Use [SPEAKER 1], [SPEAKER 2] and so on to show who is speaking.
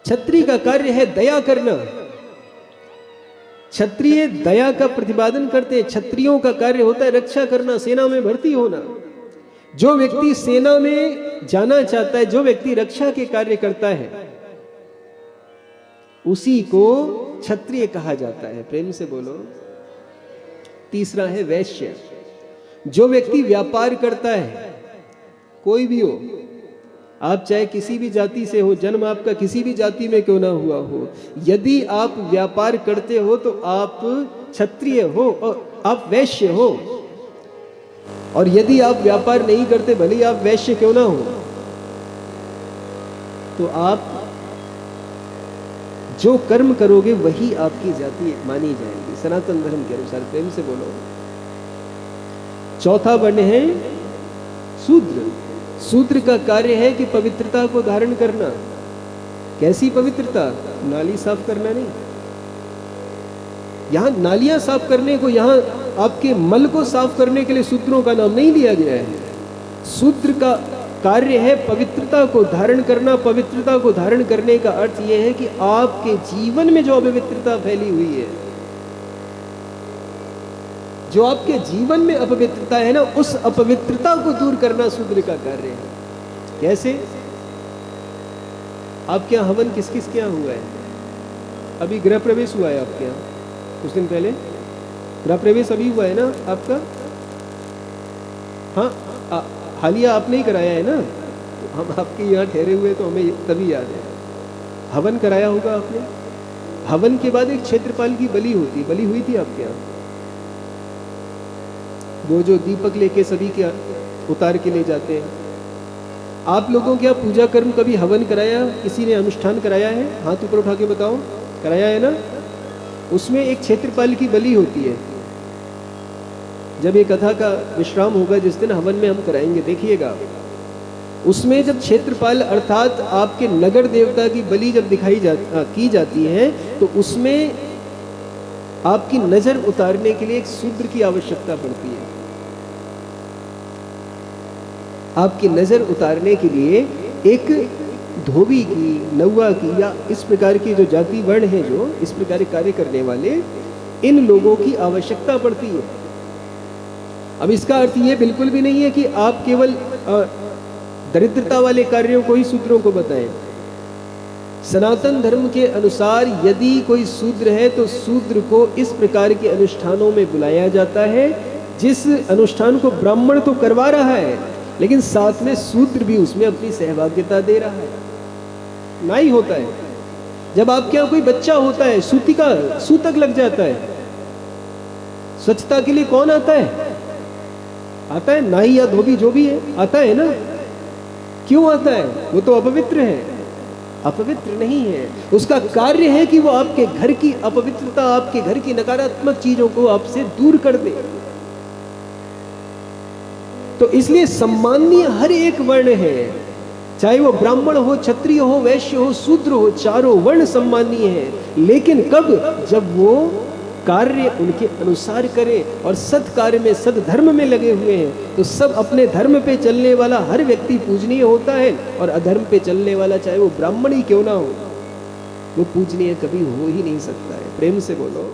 [SPEAKER 1] क्षत्रिय का कार्य है दया करना। क्षत्रिय दया का प्रतिपादन करते हैं। क्षत्रियों का कार्य होता है रक्षा करना, सेना में भर्ती होना। जो व्यक्ति सेना में जाना चाहता है, जो व्यक्ति रक्षा के कार्य करता है, उसी को क्षत्रिय कहा जाता है। प्रेम से बोलो। तीसरा है वैश्य। जो व्यक्ति व्यापार करता है, कोई भी हो, आप चाहे किसी भी जाति से हो, जन्म आपका किसी भी जाति में क्यों ना हुआ हो, यदि आप व्यापार करते हो तो आप क्षत्रिय हो और आप वैश्य हो। और यदि आप व्यापार नहीं करते, भले आप वैश्य क्यों ना हो, तो आप जो कर्म करोगे वही आपकी जाति मानी जाएगी सनातन धर्म के अनुसार। प्रेम से बोलो। चौथा वर्ण है शूद्र। शूद्र का कार्य है कि पवित्रता को धारण करना। कैसी पवित्रता? नाली साफ करना नहीं। यहां नालियां साफ करने को, यहां आपके मल को साफ करने के लिए शूद्रों का नाम नहीं लिया गया है। शूद्र का कार्य है पवित्रता को धारण करना। पवित्रता को धारण करने का अर्थ यह है कि आपके जीवन में जो अपवित्रता फैली हुई है, जो आपके जीवन में अपवित्रता है ना, उस अपवित्रता को दूर करना शूद्र का कार्य है। कैसे? आपके यहाँ हवन किस किस के यहाँ हुआ है? अभी गृह प्रवेश हुआ है आपके यहाँ कुछ दिन पहले। गृह प्रवेश अभी हुआ है ना आपका? हाँ, हालिया आपने ही कराया है ना। तो हम आपके यहाँ ठहरे हुए तो हमें तभी याद है। हवन कराया होगा आपने। हवन के बाद एक क्षेत्रपाल की बलि होती है। बलि हुई थी आपके यहाँ? वो जो दीपक लेके सभी के उतार के ले जाते हैं। आप लोगों के यहाँ पूजा कर्म कभी हवन कराया, किसी ने अनुष्ठान कराया है? हाथ ऊपर उठा के बताओ। कराया है ना? उसमें एक क्षेत्रपाल की बलि होती है। जब ये कथा का विश्राम होगा, जिस दिन हवन में हम कराएंगे, देखिएगा। उसमें जब क्षेत्रपाल अर्थात आपके नगर देवता की बलि जब की जाती है, तो उसमें आपकी नजर उतारने के लिए एक शूद्र की आवश्यकता पड़ती है। आपकी नजर उतारने के लिए एक धोबी की, नौवा की, या इस प्रकार की जो जाति वर्ण है, जो इस प्रकार के कार्य करने वाले, इन लोगों की आवश्यकता पड़ती है। अब इसका अर्थ ये बिल्कुल भी नहीं है कि आप केवल दरिद्रता वाले कार्यों को ही शूद्रों को बताएं। सनातन धर्म के अनुसार यदि कोई शूद्र है तो शूद्र को इस प्रकार के अनुष्ठानों में बुलाया जाता है, जिस अनुष्ठान को ब्राह्मण तो करवा रहा है, लेकिन साथ में शूद्र भी उसमें अपनी सहभागिता दे रहा है। नाई होता है, जब आपके यहाँ कोई बच्चा होता है, सूतक लग जाता है, स्वच्छता के लिए कौन आता है? आता है नाई या धोबी, जो भी है, आता है ना। क्यों आता है? वो तो अपवित्र है। अपवित्र नहीं है। उसका कार्य है कि वो आपके घर की अपवित्रता, आपके घर की नकारात्मक चीजों को आपसे दूर कर दे। तो इसलिए सम्माननीय हर एक वर्ण है, चाहे वो ब्राह्मण हो, क्षत्रिय हो, वैश्य हो, शूद्र हो, चारों वर्ण सम्माननीय है। लेकिन कब? जब वो कार्य उनके अनुसार करें और सत्कार्य में, सद्धर्म में लगे हुए हैं, तो सब अपने धर्म पे चलने वाला हर व्यक्ति पूजनीय होता है, और अधर्म पे चलने वाला चाहे वो ब्राह्मण ही क्यों ना हो, वो पूजनीय कभी हो ही नहीं सकता है। प्रेम से बोलो।